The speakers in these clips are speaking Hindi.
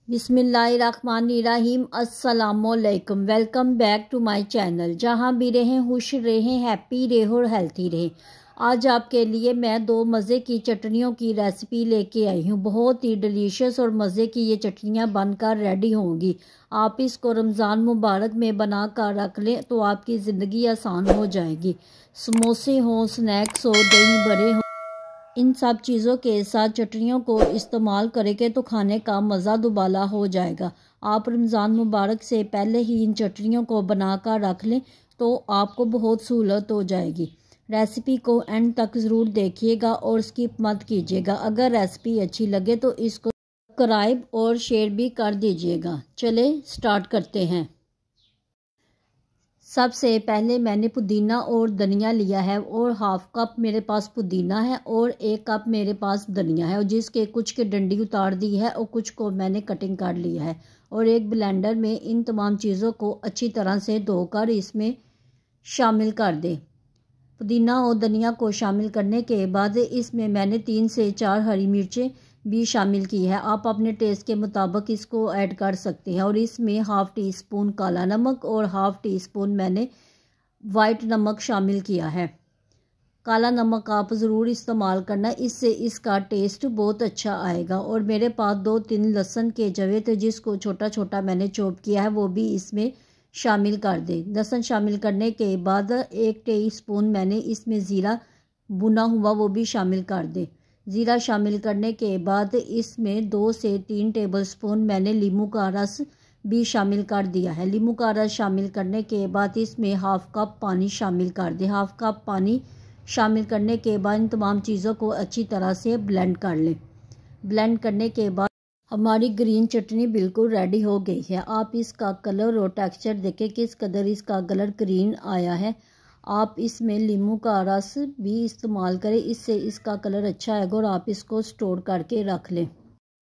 बिस्मिल्लाहिर्रहमानिर्रहीम। अस्सलामुअलैकुम। Welcome back to my channel. जहाँ भी रहें खुश रहें, हैप्पी रहें और हेल्थी रहें। आज आपके लिए मैं 2 मज़े की चटनियों की रेसिपी लेके आई हूँ। बहुत ही डिलीशियस और मज़े की ये चटनियाँ बनकर रेडी होंगी। आप इसको रमज़ान मुबारक में बना कर रख लें तो आपकी ज़िंदगी आसान हो जाएगी। समोसे हों, स्नैक्स हो, दही बड़े हों, इन सब चीज़ों के साथ चटनियों को इस्तेमाल करेंगे तो खाने का मज़ा दुबाला हो जाएगा। आप रमज़ान मुबारक से पहले ही इन चटनियों को बनाकर रख लें तो आपको बहुत सहूलत हो जाएगी। रेसिपी को एंड तक ज़रूर देखिएगा और स्किप मत कीजिएगा। अगर रेसिपी अच्छी लगे तो इसको सब्सक्राइब और शेयर भी कर दीजिएगा। चले स्टार्ट करते हैं। सबसे पहले मैंने पुदीना और धनिया लिया है और हाफ कप मेरे पास पुदीना है और 1 कप मेरे पास धनिया है और जिसके कुछ के डंडी उतार दी है और कुछ को मैंने कटिंग कर लिया है। और एक ब्लेंडर में इन तमाम चीज़ों को अच्छी तरह से धोकर इसमें शामिल कर दें। पुदीना और धनिया को शामिल करने के बाद इसमें मैंने 3 से 4 हरी मिर्चें भी शामिल की है। आप अपने टेस्ट के मुताबिक इसको ऐड कर सकते हैं। और इसमें हाफ़ टी स्पून काला नमक और हाफ़ टी स्पून मैंने वाइट नमक शामिल किया है। काला नमक आप ज़रूर इस्तेमाल करना, इससे इसका टेस्ट बहुत अच्छा आएगा। और मेरे पास 2-3 लहसुन के जवे थे जिसको छोटा छोटा मैंने चॉप किया है, वो भी इसमें शामिल कर दें। लहसुन शामिल करने के बाद 1 टीस्पून मैंने इसमें ज़ीरा भुना हुआ वो भी शामिल कर दें। ज़ीरा शामिल करने के बाद इसमें 2 से 3 टेबलस्पून मैंने नींबू का रस भी शामिल कर दिया है। नींबू का रस शामिल करने के बाद इसमें हाफ़ कप पानी शामिल कर दें। हाफ़ कप पानी शामिल करने के बाद इन तमाम चीज़ों को अच्छी तरह से ब्लेंड कर लें। ब्लेंड करने के बाद हमारी ग्रीन चटनी बिल्कुल रेडी हो गई है। आप इसका कलर और टेक्सचर देखें किस कदर इसका कलर ग्रीन आया है। आप इसमें नींबू का रस भी इस्तेमाल करें, इससे इसका कलर अच्छा आएगा और आप इसको स्टोर करके रख लें।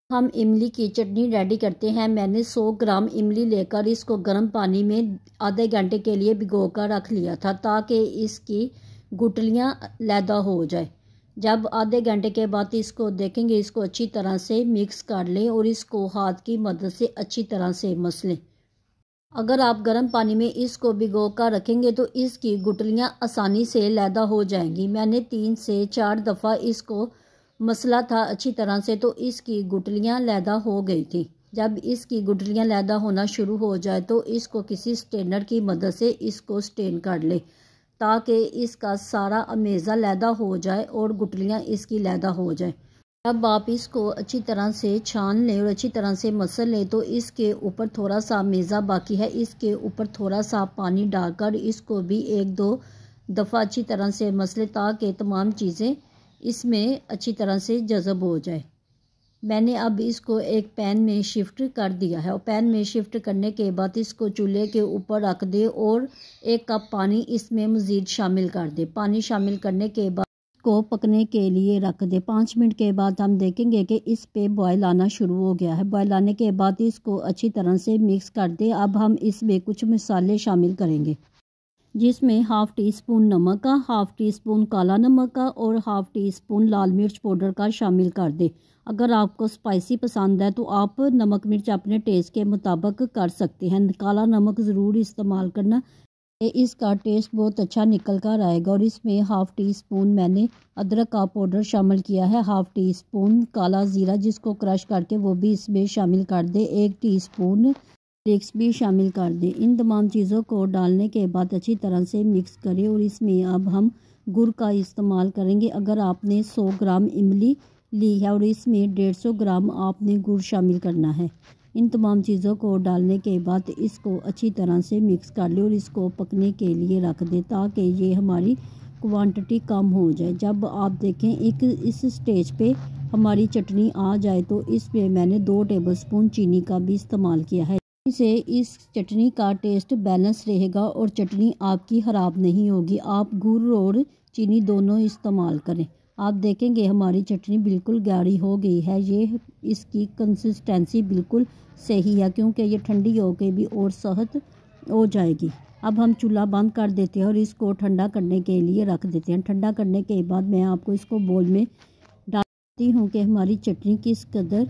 हम इमली की चटनी रेडी करते हैं। मैंने 100 ग्राम इमली लेकर इसको गर्म पानी में आधे घंटे के लिए भिगो कर रख लिया था ताकि इसकी गुठलियाँ लैदा हो जाए। जब आधे घंटे के बाद इसको देखेंगे, इसको अच्छी तरह से मिक्स कर लें और इसको हाथ की मदद से अच्छी तरह से मस लें। अगर आप गर्म पानी में इसको भिगो कर रखेंगे तो इसकी गुठलियाँ आसानी से लैदा हो जाएंगी। मैंने 3 से 4 दफ़ा इसको मसला था अच्छी तरह से, तो इसकी गुठलियाँ लैदा हो गई थी। जब इसकी गुठलियाँ लैदा होना शुरू हो जाए तो इसको किसी स्टेनर की मदद से इसको स्टेन कर ले ताकि इसका सारा अमेज़ा लैदा हो जाए और गुठलियाँ इसकी लैदा हो जाए। अब आप इसको अच्छी तरह से छान लें और अच्छी तरह से मसल लें तो इसके ऊपर थोड़ा सा मेज़ा बाकी है, इसके ऊपर थोड़ा सा पानी डालकर इसको भी 1-2 दफ़ा अच्छी तरह से मसलें ताकि तमाम चीज़ें इसमें अच्छी तरह से जज़ब हो जाए। मैंने अब इसको एक पैन में शिफ्ट कर दिया है और पैन में शिफ्ट करने के बाद इसको चूल्हे के ऊपर रख दें और 1 कप पानी इसमें मज़ीद शामिल कर दें। पानी शामिल करने के बाद को पकने के लिए रख दें। 5 मिनट के बाद हम देखेंगे कि इस पे बॉयल आना शुरू हो गया है। बॉयल आने के बाद इसको अच्छी तरह से मिक्स कर दें। अब हम इसमें कुछ मसाले शामिल करेंगे जिसमें हाफ़ टी स्पून नमक का, हाफ़ टी स्पून काला नमक का और हाफ़ टी स्पून लाल मिर्च पाउडर का शामिल कर दें। अगर आपको स्पाइसी पसंद है तो आप नमक मिर्च अपने टेस्ट के मुताबिक कर सकते हैं। काला नमक ज़रूर इस्तेमाल करना, इसका टेस्ट बहुत अच्छा निकल कर आएगा। और इसमें हाफ़ टी स्पून मैंने अदरक का पाउडर शामिल किया है। हाफ़ टी स्पून काला ज़ीरा जिसको क्रश करके वो भी इसमें शामिल कर दें। 1 टीस्पून फ्लेक्स भी शामिल कर दें। इन तमाम चीज़ों को डालने के बाद अच्छी तरह से मिक्स करें और इसमें अब हम गुड़ का इस्तेमाल करेंगे। अगर आपने 100 ग्राम इमली ली है और इसमें 150 ग्राम आपने गुड़ शामिल करना है। इन तमाम चीज़ों को डालने के बाद इसको अच्छी तरह से मिक्स कर लें और इसको पकने के लिए रख दें ताकि ये हमारी क्वांटिटी कम हो जाए। जब आप देखें इस स्टेज पे हमारी चटनी आ जाए तो इसमें मैंने 2 टेबलस्पून चीनी का भी इस्तेमाल किया है। इससे इस चटनी का टेस्ट बैलेंस रहेगा और चटनी आपकी ख़राब नहीं होगी। आप गुड़ और चीनी दोनों इस्तेमाल करें। आप देखेंगे हमारी चटनी बिल्कुल गाढ़ी हो गई है। ये इसकी कंसिस्टेंसी बिल्कुल सही है क्योंकि ये ठंडी होकर भी और सख्त हो जाएगी। अब हम चूल्हा बंद कर देते हैं और इसको ठंडा करने के लिए रख देते हैं। ठंडा करने के बाद मैं आपको इसको बोल में डालती हूँ कि हमारी चटनी किस कदर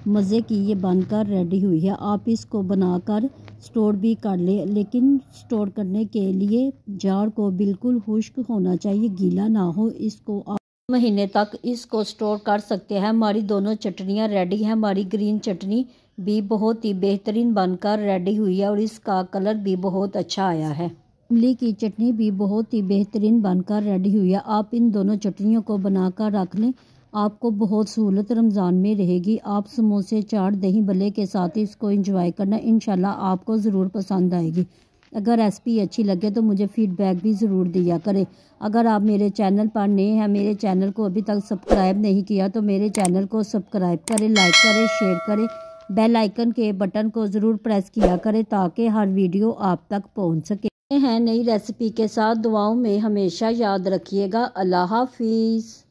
मज़े की ये बनकर रेडी हुई है। आप इसको बनाकर स्टोर भी कर ले, लेकिन स्टोर करने के लिए जार को बिल्कुल खुश्क होना चाहिए, गीला ना हो। इसको आप महीने तक इसको स्टोर कर सकते हैं। हमारी दोनों चटनियाँ रेडी हैं। हमारी ग्रीन चटनी भी बहुत ही बेहतरीन बनकर रेडी हुई है और इसका कलर भी बहुत अच्छा आया है। इमली की चटनी भी बहुत ही बेहतरीन बनकर रेडी हुई है। आप इन दोनों चटनियों को बनाकर रख लें, आपको बहुत सहूलत रमज़ान में रहेगी। आप समोसे, चाट, दही भल्ले के साथ इसको एंजॉय करना, इंशाल्लाह आपको ज़रूर पसंद आएगी। अगर रेसिपी अच्छी लगे तो मुझे फीडबैक भी ज़रूर दिया करें। अगर आप मेरे चैनल पर नए हैं, मेरे चैनल को अभी तक सब्सक्राइब नहीं किया तो मेरे चैनल को सब्सक्राइब करें, लाइक करें, शेयर करें। बेल आइकन के बटन को ज़रूर प्रेस किया करें ताकि हर वीडियो आप तक पहुंच सके। हैं नई रेसिपी के साथ, दुआओं में हमेशा याद रखिएगा। अल्लाह हाफिज़।